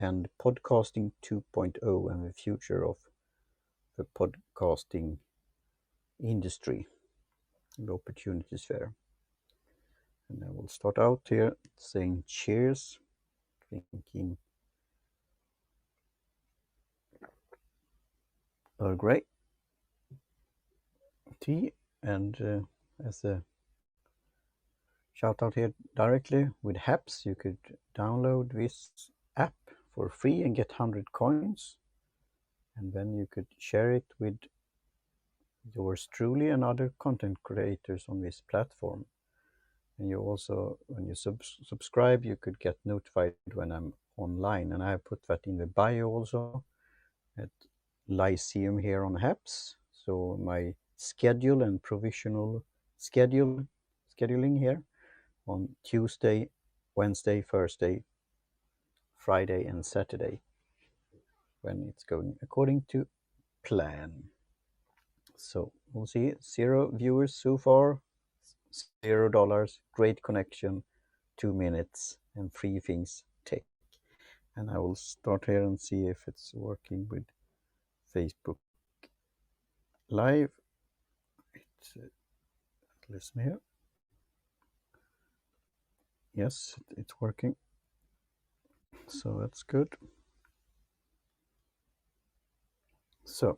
and podcasting 2.0 and the future of the podcasting industry and the opportunities there. And I will start out here saying cheers, drinking Earl Grey tea, and as a shout out here directly with HAPS, you could download this app for free and get 100 coins, and then you could share it with yours truly and other content creators on this platform. And you also, when you subscribe, you could get notified when I'm online, and I put that in the bio also at Lyceum here on HAPS. So my schedule and provisional scheduling here on Tuesday, Wednesday, Thursday, Friday, and Saturday, when it's going according to plan. So we'll see 0 viewers so far, $0, great connection, 2 minutes, and 3 things tech. And I will start here and see if it's working with Facebook Live. It's listen here. Yes, it's working. So that's good. So,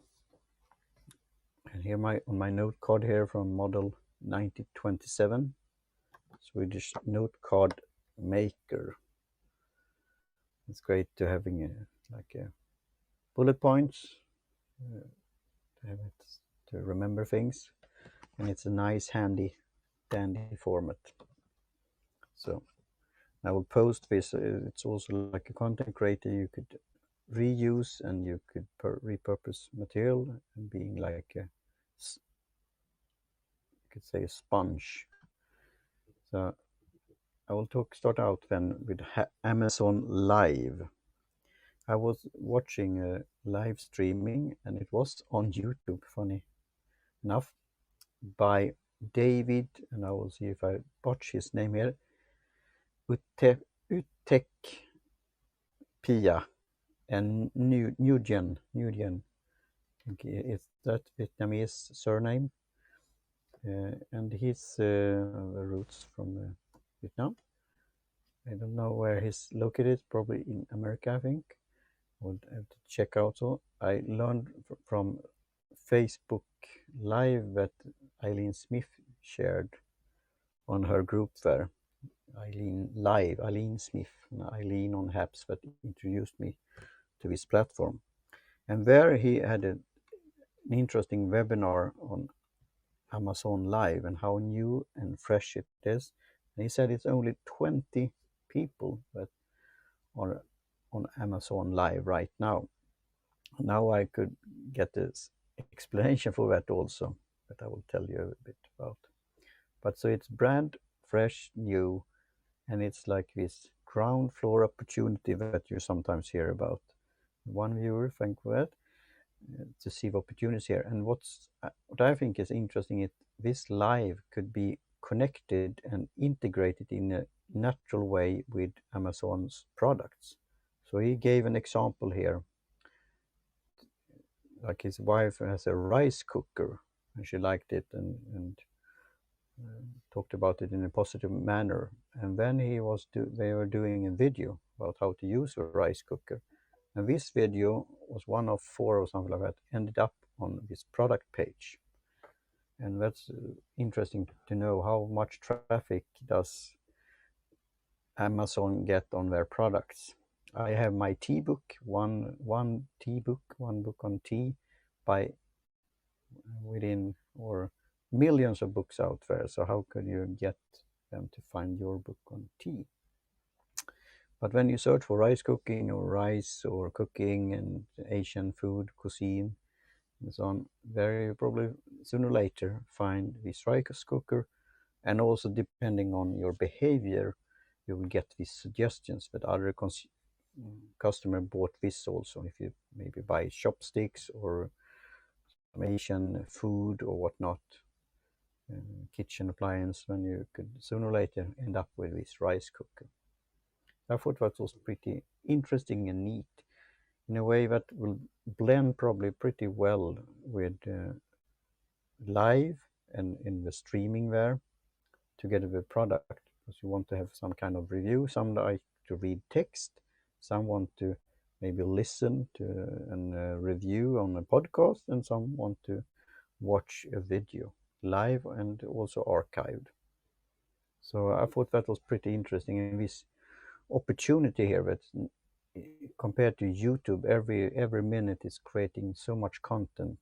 and here on my note card here from model 9027, Swedish note card maker. It's great to having a bullet points to have it to remember things, and it's a nice dandy format. So I will post this. It's also like a content creator, you could reuse and you could repurpose material, and being like a, you could say, a sponge. So I will start out then with Amazon Live. I was watching a live streaming, and it was on YouTube, funny enough, by David, and I will see if I botch his name here, Utek Pia, and Nguyen. Is that Vietnamese surname? And his roots from Vietnam. I don't know where he's located, probably in America, I think. Would have to check out. So I learned from Facebook Live that Eileen Smith shared on her group there. Eileen Smith, Eileen on HAPS, that introduced me to this platform. And there he had an interesting webinar on Amazon Live and how new and fresh it is. And he said it's only 20 people that are on Amazon Live right now. Now I could get this explanation for that also, that I will tell you a bit about. But so it's brand fresh, new, and it's like this ground floor opportunity that you sometimes hear about. One viewer, thank you for that, to see the opportunities here. And what I think is interesting is this live could be connected and integrated in a natural way with Amazon's products. So he gave an example here, like his wife has a rice cooker and she liked it and talked about it in a positive manner. And then they were doing a video about how to use a rice cooker. And this video was one of 4 or something like that, ended up on this product page. And that's interesting to know how much traffic does Amazon get on their products. I have my tea book, one book on tea by within, or millions of books out there. So how could you get them to find your book on tea? But when you search for rice cooking or rice or cooking and Asian food, cuisine, and so on, there you probably sooner or later find this rice cooker. And also depending on your behavior, you will get these suggestions that other customer bought this also. If you maybe buy chopsticks or some Asian food or whatnot, kitchen appliance, then you could sooner or later end up with this rice cooker. I thought that was pretty interesting and neat in a way that will blend probably pretty well with live and in the streaming there together with product, because you want to have some kind of review. Some like to read text, some want to maybe listen to a review on a podcast, and some want to watch a video live and also archived. So I thought that was pretty interesting, and this opportunity here that compared to YouTube, every minute is creating so much content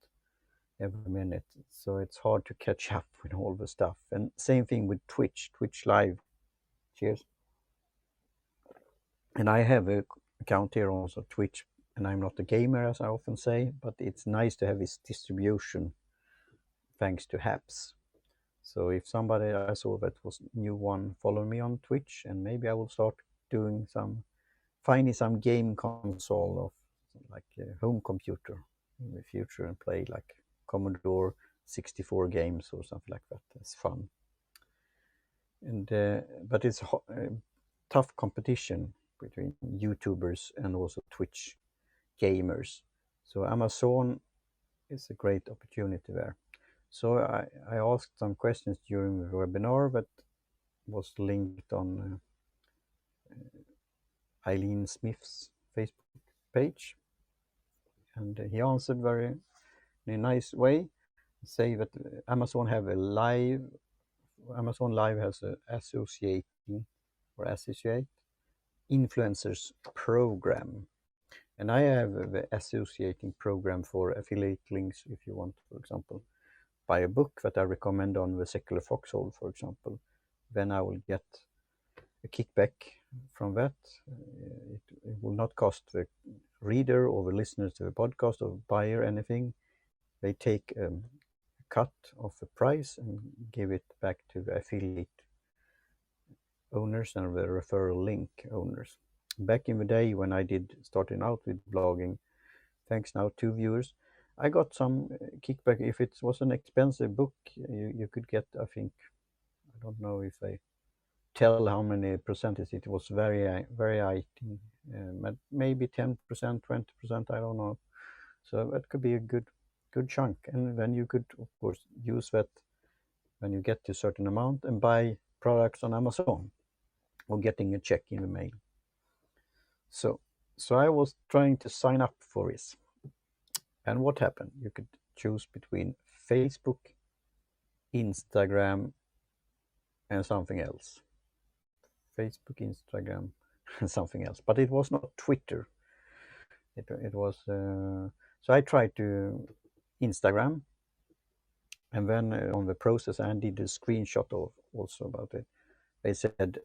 every minute, so it's hard to catch up with all the stuff. And same thing with Twitch Live. Cheers. And I have a account here also, Twitch, and I'm not a gamer as I often say, but it's nice to have this distribution thanks to Haps. So if somebody I saw that was new one follow me on Twitch, and maybe I will start doing finding some game console of like a home computer in the future and play like Commodore 64 games or something like that. It's fun. And but it's tough competition between YouTubers and also Twitch gamers. So Amazon is a great opportunity there. So I asked some questions during the webinar that was linked on Eileen Smith's Facebook page, and he answered very in a nice way. Say that Amazon Live has a associate influencers program, and I have the associating program for affiliate links. If you want, for example, buy a book that I recommend on the Secular Foxhole, for example, then I will get a kickback from that. It will not cost the reader or the listeners to the podcast or buyer anything. They take a cut of the price and give it back to the affiliate owners and the referral link owners. Back in the day when I did starting out with blogging, thanks now to viewers, I got some kickback. If it was an expensive book, you could get, I think, I don't know if they tell how many percentage. It was very maybe 10%, 20%, I don't know. So that could be a good chunk, and then you could of course use that when you get to a certain amount and buy products on Amazon or getting a check in the mail. So I was trying to sign up for this, and what happened? You could choose between Facebook, Instagram, and something else. Facebook, Instagram, and something else, but it was not Twitter. It was so I tried to Instagram, and then on the process I did a screenshot of also about it. They said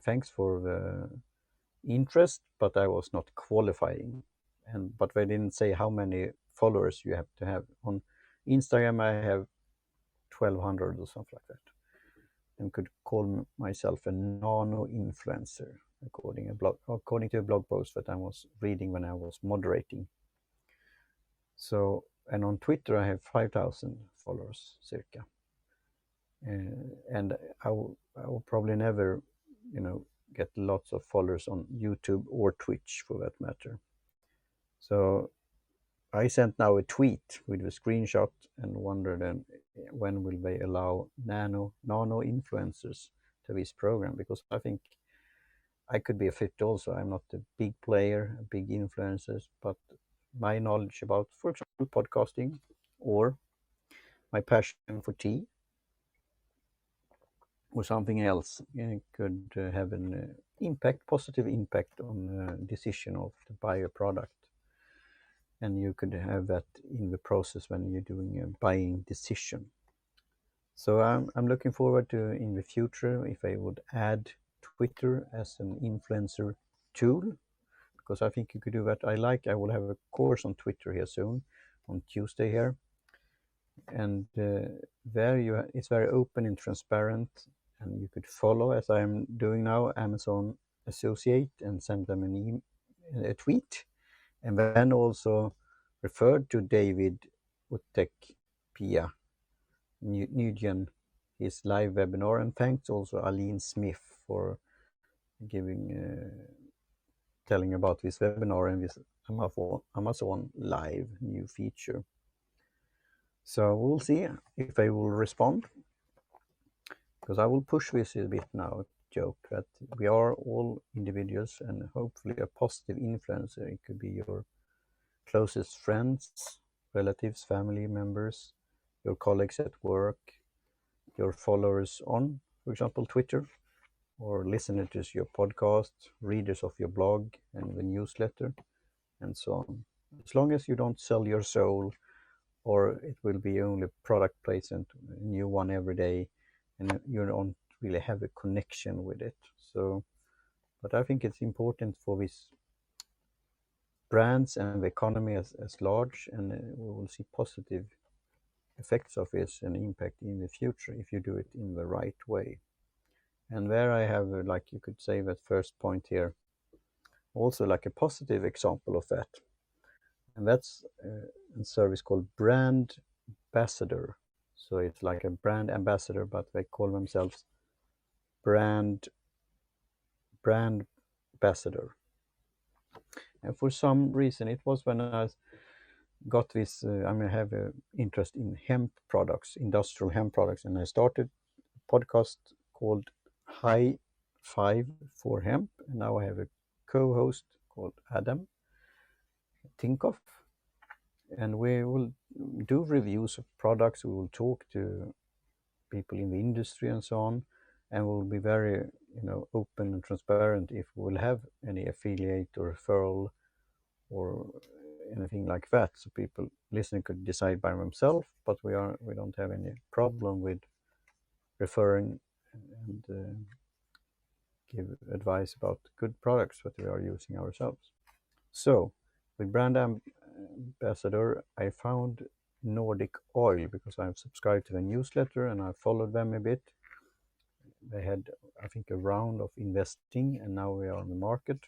thanks for the interest, but I was not qualifying, but they didn't say how many followers you have to have. On Instagram I have 1200 or something like that, and could call myself a nano influencer according to a blog post that I was reading when I was moderating. So, and on Twitter I have 5,000 followers circa, and I will probably never, get lots of followers on YouTube or Twitch for that matter. So I sent now a tweet with a screenshot and wondered then when will they allow nano influencers to this program, because I think I could be a fit also. I'm not a big player, a big influencers, but my knowledge about, for example, podcasting or my passion for tea or something else could have an positive impact on the decision of to buy a product. And you could have that in the process when you're doing a buying decision. So I'm looking forward to in the future if I would add Twitter as an influencer tool, because I think you could do that. I will have a course on Twitter here soon, on Tuesday here, and there it's very open and transparent, and you could follow, as I'm doing now, Amazon Associate and send them a tweet, and then also referred to David Uttek Pia Nguyen, his live webinar, and thanks also Aline Smith for telling about this webinar and this Amazon Live new feature. So we'll see if I will respond, because I will push this a bit now, joke that we are all individuals and hopefully a positive influencer. It could be your closest friends, relatives, family members, your colleagues at work, your followers on, for example, Twitter, or listeners to your podcast, readers of your blog and the newsletter, and so on. As long as you don't sell your soul, or it will be only product placement, a new one every day, and you don't really have a connection with it. So, but I think it's important for these brands and the economy as large, and we will see positive effects of this and impact in the future if you do it in the right way. And there I have, like you could say, that first point here, also like a positive example of that. And that's a service called Brand Ambassador. So it's like a brand ambassador, but they call themselves brand ambassador. And for some reason, it was when I got this, I have an interest in hemp products, industrial hemp products, and I started a podcast called High Five for Hemp, and now I have a co-host called Adam Tinkoff, and we will do reviews of products. We will talk to people in the industry and so on, and we'll be very open and transparent if we'll have any affiliate or referral or anything like that, so people listening could decide by themselves. But we don't have any problem with referring and give advice about good products that we are using ourselves. So with Brand Ambassador, I found Nordic Oil because I've subscribed to the newsletter and I followed them a bit. They had, I think, a round of investing, and now we are on the market.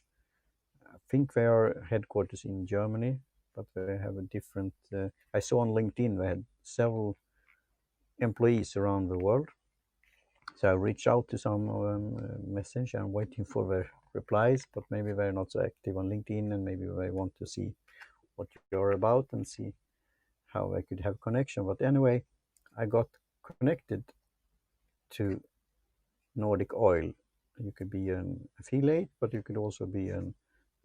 I think they are headquarters in Germany, but they have a different. I saw on LinkedIn they had several employees around the world. So I reached out to some of them, message. I'm waiting for their replies, but maybe they're not so active on LinkedIn, and maybe they want to see what you're about and see how I could have connection. But anyway, I got connected to Nordic Oil. You could be an affiliate, but you could also be an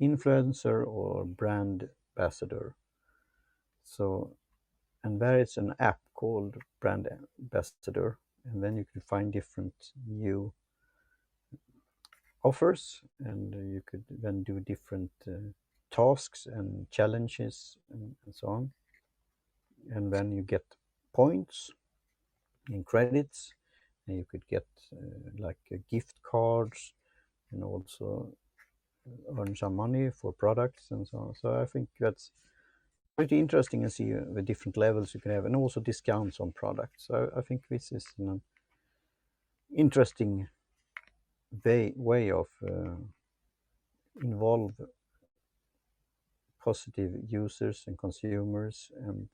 influencer or brand ambassador. So, and there is an app called Brand Ambassador, and then you can find different new offers, and you could then do different tasks and challenges and so on. And then you get points and credits, and you could get like gift cards, and also earn some money for products and so on. So I think that's pretty interesting to see the different levels you can have, and also discounts on products. So I think this is an interesting way of involve positive users and consumers and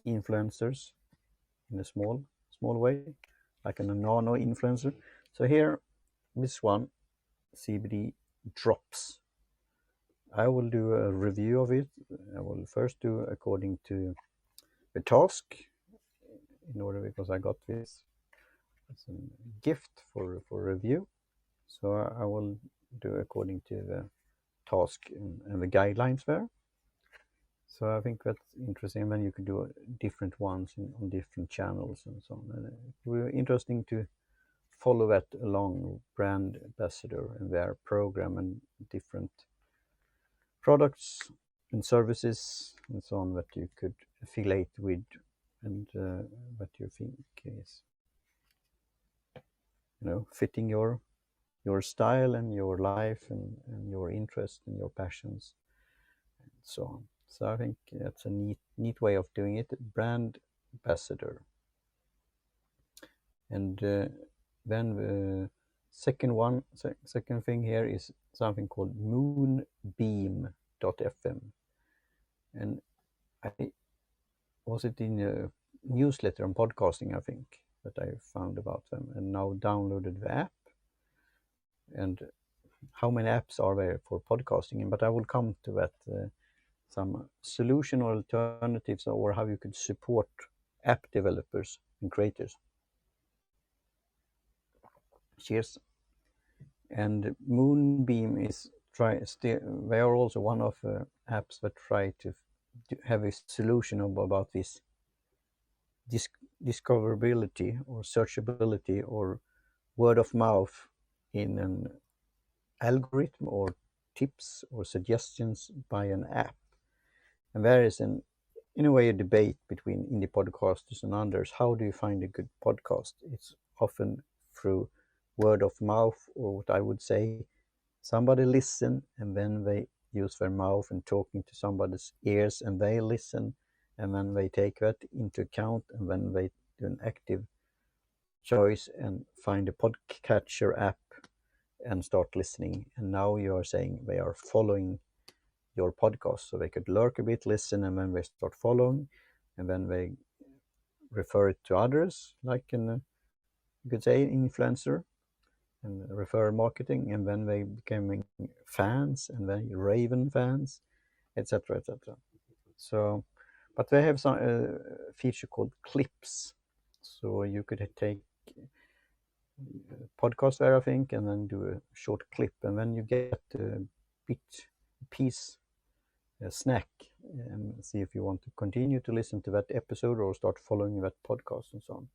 influencers in a small way, like a nano influencer. So here, this one, CBD drops. I will do a review of it. I will first do according to the task, in order, because I got this as a gift for review. So I will do according to the task and the guidelines there. So I think that's interesting. And then you could do different ones on different channels and so on. And it will be interesting to follow that along, Brand Ambassador and their program and different products and services and so on that you could affiliate with, and that you think is fitting your style and your life and your interest and your passions and so on. So I think that's a neat way of doing it, Brand Ambassador. And then the second thing here is something called Moonbeam.fm, and I was it in a newsletter on podcasting, I think, that I found about them, and now downloaded the app. And how many apps are there for podcasting, but I will come to that. Some solution or alternatives, or how you could support app developers and creators. Cheers. And Moonbeam is they are also one of apps that try to have a solution about this discoverability or searchability or word of mouth in an algorithm or tips or suggestions by an app. And there is in a way a debate between indie podcasters and others. How do you find a good podcast? It's often through word of mouth, or what I would say, somebody listen and then they use their mouth and talking to somebody's ears and they listen, and then they take that into account and then they do an active choice and find a podcatcher app and start listening. And now you are saying they are following your podcast, so they could lurk a bit, listen, and then they start following, and then they refer it to others, like you could say influencer and referral marketing, and then they becoming fans and then Raven fans, etc., etc. So, but they have some feature called clips, so you could take podcast there, I think, and then do a short clip, and then you get a piece, a snack, and see if you want to continue to listen to that episode or start following that podcast and so on.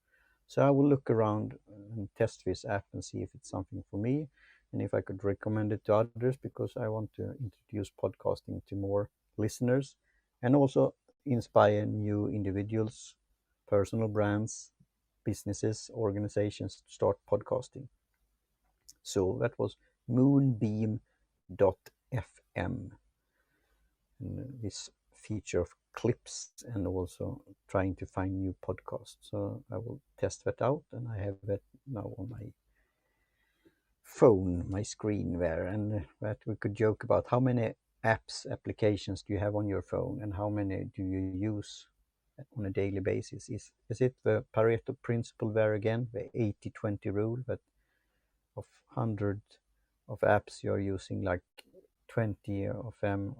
So I will look around and test this app and see if it's something for me and if I could recommend it to others, because I want to introduce podcasting to more listeners and also inspire new individuals, personal brands, businesses, organizations to start podcasting. So that was moonbeam.fm, and this feature of clips and also trying to find new podcasts. So I will test that out, and I have that now on my phone, my screen there, and that we could joke about how many applications do you have on your phone and how many do you use on a daily basis. Is it the Pareto principle there again, the 80-20 rule, that of 100 of apps you're using like 20 of them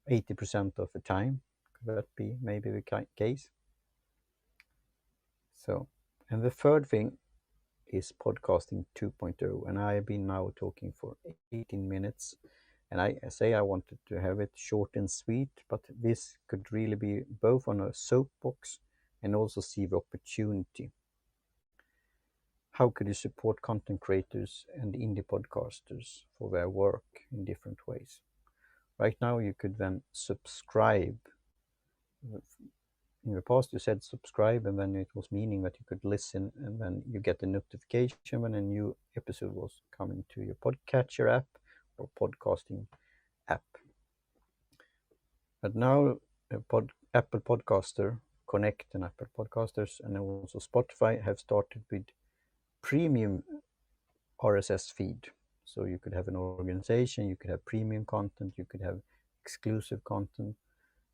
80% of the time? Could that be maybe the case? So, and the third thing is podcasting 2.0, and I have been now talking for 18 minutes, and I say I wanted to have it short and sweet, but this could really be both on a soapbox and also see the opportunity. How could you support content creators and indie podcasters for their work in different ways? Right now you could then subscribe. In the past you said subscribe, and then it was meaning that you could listen and then you get a notification when a new episode was coming to your podcatcher app or podcasting app. But now Apple Podcaster Connect and Apple Podcasters and also Spotify have started with premium RSS feed. So you could have an organization, you could have premium content, you could have exclusive content,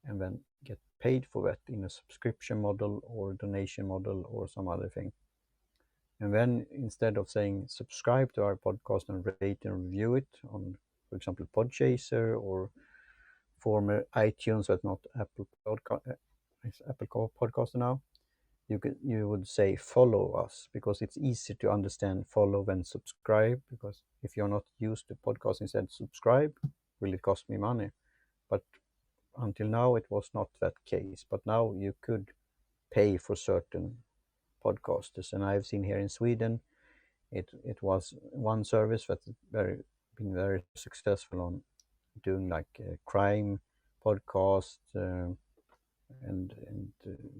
and then get paid for that in a subscription model or donation model or some other thing. And then instead of saying subscribe to our podcast and rate and review it on, for example, Podchaser or former iTunes, but not Apple Podcast now, you would say follow us, because it's easy to understand follow than subscribe, because if you're not used to podcasting, said subscribe, will it cost me money? But until now it was not that case, but now you could pay for certain podcasters, and I've seen here in Sweden it was one service that been very successful on doing like crime podcast and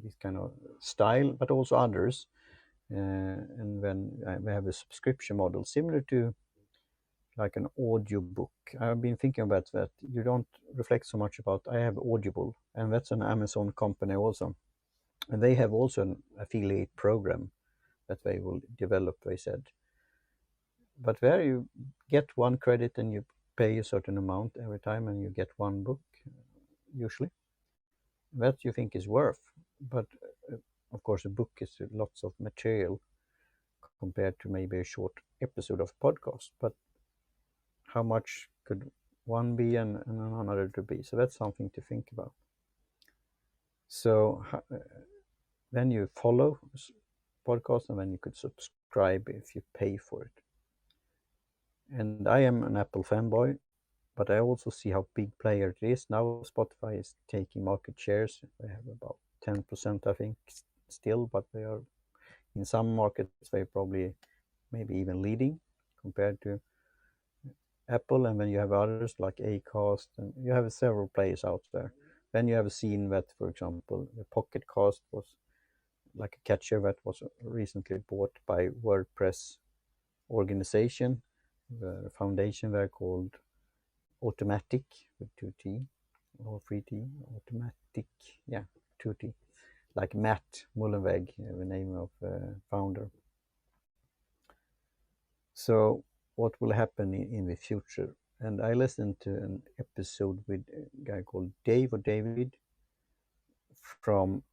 this kind of style, but also others. And then we have a subscription model similar to like an audio book. I've been thinking about that. You don't reflect so much about, I have Audible, and that's an Amazon company also. And they have also an affiliate program that they will develop, they said. But where you get one credit and you pay a certain amount every time and you get one book, usually. That you think is worth. But of course, a book is lots of material compared to maybe a short episode of podcast. But how much could one be and another to be? So that's something to think about. So then you follow podcasts, and then you could subscribe if you pay for it. And I am an Apple fanboy, but I also see how big player it is. Now Spotify is taking market shares. They have about 10%, I think, still, but they are in some markets they're probably maybe even leading compared to Apple. And then you have others like Acast, and you have several players out there. Then you have seen that, for example, the Pocket Cast was like a catcher that was recently bought by WordPress organization, the foundation there called Automatic with 2T or 3T, Automatic, yeah, 2T, like Matt Mullenweg, the name of founder. So what will happen in the future? And I listened to an episode with a guy called Dave or David from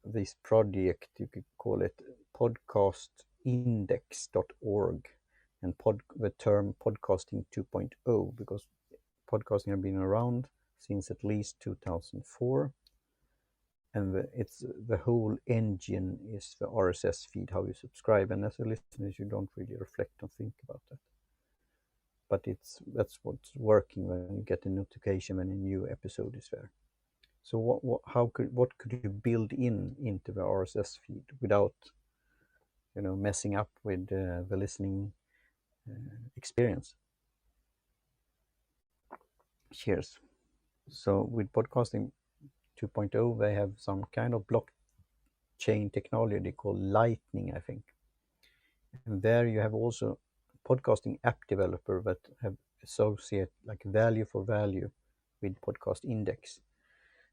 this project, you could call it podcastindex.org, and the term podcasting 2.0, because podcasting has been around since at least 2004, and the whole engine is the RSS feed, how you subscribe. And as a listener, you don't really reflect or think about that, but that's what's working when you get a notification when a new episode is there. So what could you build into the RSS feed without messing up with the listening experience? Cheers. So with podcasting 2.0, they have some kind of blockchain technology called Lightning, I think. And there you have also podcasting app developer that have associate like value for value with Podcast Index,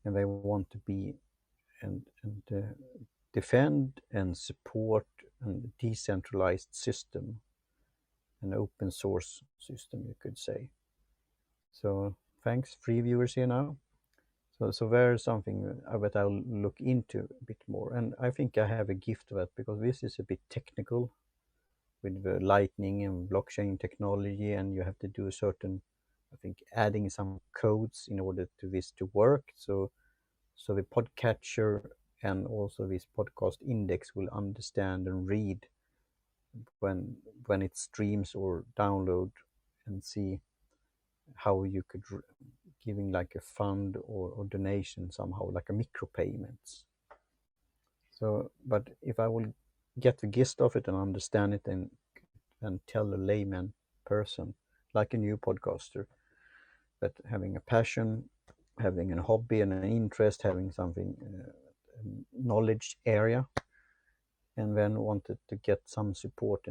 and they want to be and defend and support a decentralized system, an open source system, you could say. So thanks, free viewers here now. So there's something that I'll look into a bit more, and I think I have a gift of that, because this is a bit technical with the Lightning and blockchain technology, and you have to do a certain, I think, adding some codes in order to this to work. So the podcatcher and also this podcast index will understand and read when it streams or download, and see how you could giving like a fund or donation somehow, like a micropayments. So, but if I will get the gist of it and understand it and tell a layman person, like a new podcaster, that having a passion, having a hobby and an interest, having something knowledge area, and then wanted to get some support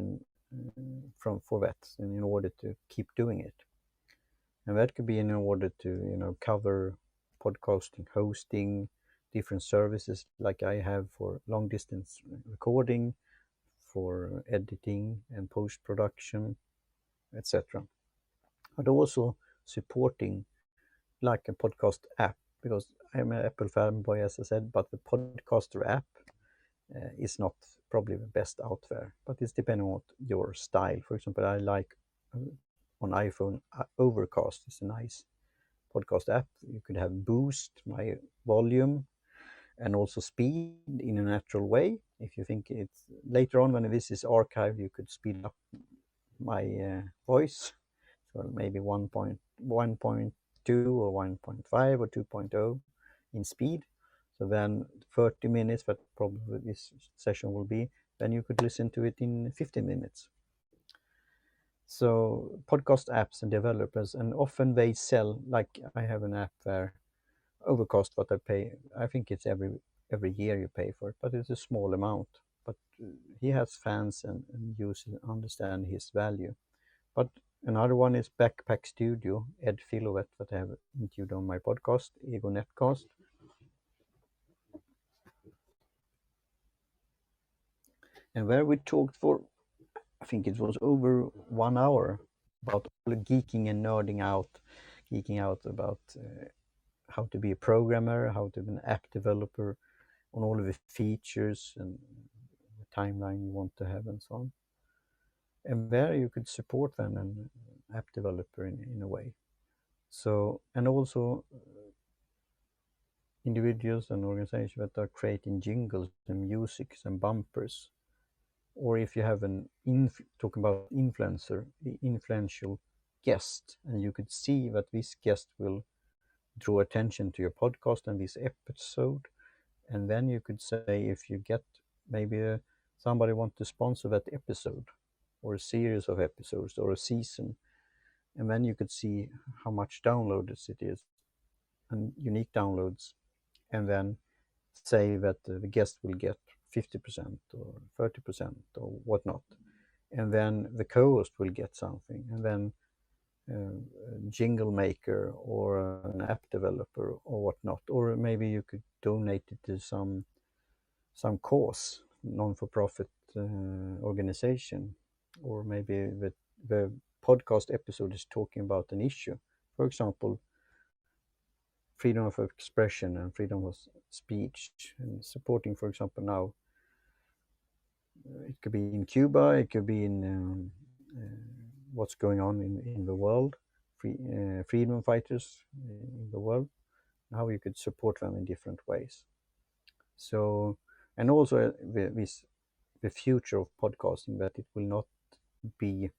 for that, and in order to keep doing it. And that could be in order to cover podcasting, hosting, different services like I have for long distance recording, for editing and post production, etc. But also supporting like a podcast app, because I'm an Apple fanboy, as I said, but the podcaster app is not probably the best out there, but it's depending on your style. For example, I like on iPhone, Overcast is a nice podcast app. You could have boost my volume and also speed in a natural way. If you think it's later on when this is archived, you could speed up my voice. So maybe 1.2 or 1.5 or 2.0 in speed. So then 30 minutes, that probably this session will be, then you could listen to it in 15 minutes. So podcast apps and developers, and often they sell, like I have an app there, Overcast, what I pay, I think it's every year you pay for it, but it's a small amount. But he has fans and users understand his value. But another one is Backpack Studio, Ed Filovet, that I have interviewed on my podcast, Ego Netcast. And where we talked for, I think it was over 1 hour, about geeking and nerding out, geeking out about how to be a programmer, how to be an app developer, on all of the features and the timeline you want to have and so on. And there you could support them and app developer in a way. So, and also individuals and organizations that are creating jingles and music and bumpers, or if you have talking about influential guest, and you could see that this guest will draw attention to your podcast and this episode, and then you could say if you get maybe somebody want to sponsor that episode or a series of episodes or a season, and then you could see how much downloads it is and unique downloads, and then say that the guest will get 50% or 30% or whatnot, and then the co-host will get something, and then a jingle maker or an app developer or whatnot, or maybe you could donate it to some cause, non-for-profit organization, or maybe the podcast episode is talking about an issue, for example, freedom of expression and freedom of speech, and supporting, for example, now it could be in Cuba, it could be in what's going on in the world, freedom fighters in the world, how you could support them in different ways. So, and also the future of podcasting, that it will not be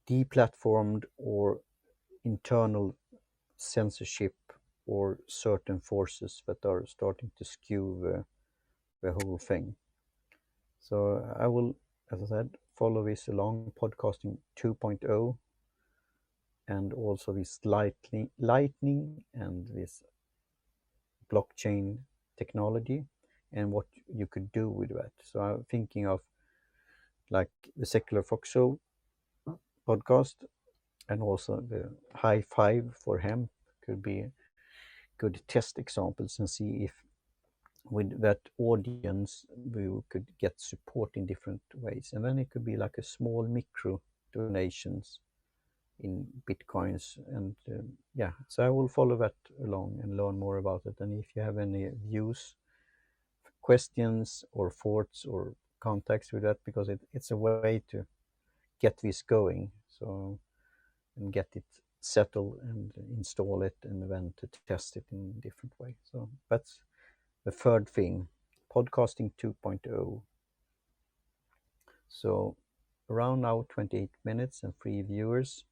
deplatformed or internal censorship or certain forces that are starting to skew the whole thing. So I will, as I said, follow this along, podcasting 2.0, and also this lightning and this blockchain technology and what you could do with that. So I'm thinking of like the Secular Fox Show podcast, and also the High Five for Hemp could be good test examples, and see if with that audience we could get support in different ways. And then it could be like a small micro donations in bitcoins, and yeah, so I will follow that along and learn more about it. And if you have any views, questions or thoughts or contacts with that, because it's a way to get this going, so, and get it settled and install it, and then to test it in a different way. So that's the third thing, podcasting 2.0. So around now 28 minutes and 3 viewers.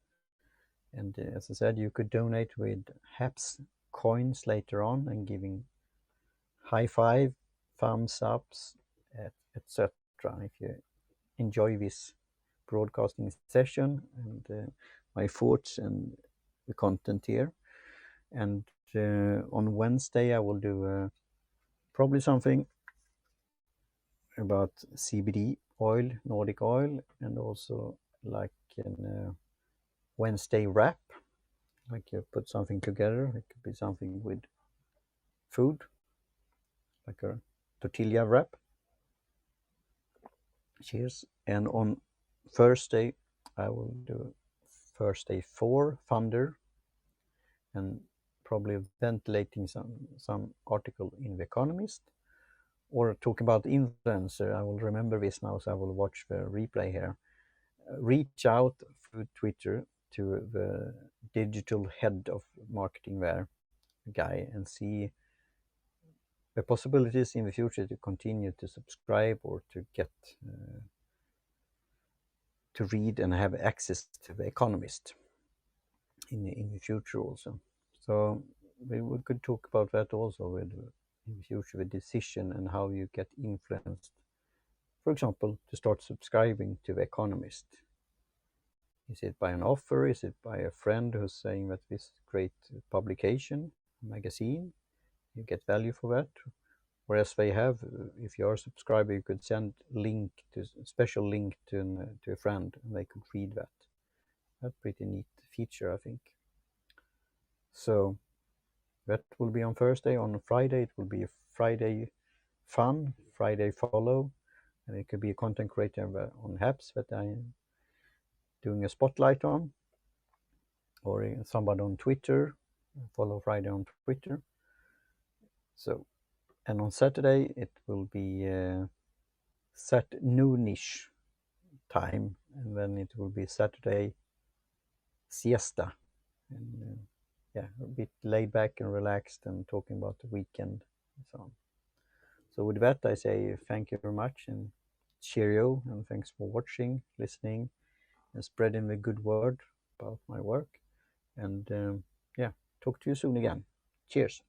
And as I said, you could donate with HAPS coins later on, and giving high five, thumbs ups, etc. If you enjoy this broadcasting session and my thoughts and the content here. And on Wednesday I will do probably something about CBD oil, Nordic oil, and also like a Wednesday wrap, like you put something together. It could be something with food, like a tortilla wrap. Cheers. And on Thursday I will do Thursday 4 Thunder, and probably ventilating some article in The Economist, or talking about influencer. I will remember this now, so I will watch the replay here. Reach out through Twitter to the digital head of marketing there, guy, and see the possibilities in the future to continue to subscribe or to get to read and have access to The Economist in the future also. So we could talk about that also with in the future, the decision and how you get influenced. For example, to start subscribing to The Economist. Is it by an offer? Is it by a friend who's saying that this great publication, magazine, you get value for that? Whereas they have, if you're a subscriber, you could send a special link to a friend, and they could read that. That's a pretty neat feature, I think. So that will be on Thursday. On Friday, it will be a Friday fun, Friday follow, and it could be a content creator on HAPS that I am doing a spotlight on, or somebody on Twitter, follow Friday on Twitter. So, and on Saturday it will be noonish time, and then it will be Saturday siesta, and yeah, a bit laid back and relaxed and talking about the weekend and so on. So with that, I say thank you very much and cheerio, and thanks for watching, listening, and spreading the good word about my work. And yeah, talk to you soon again. Cheers.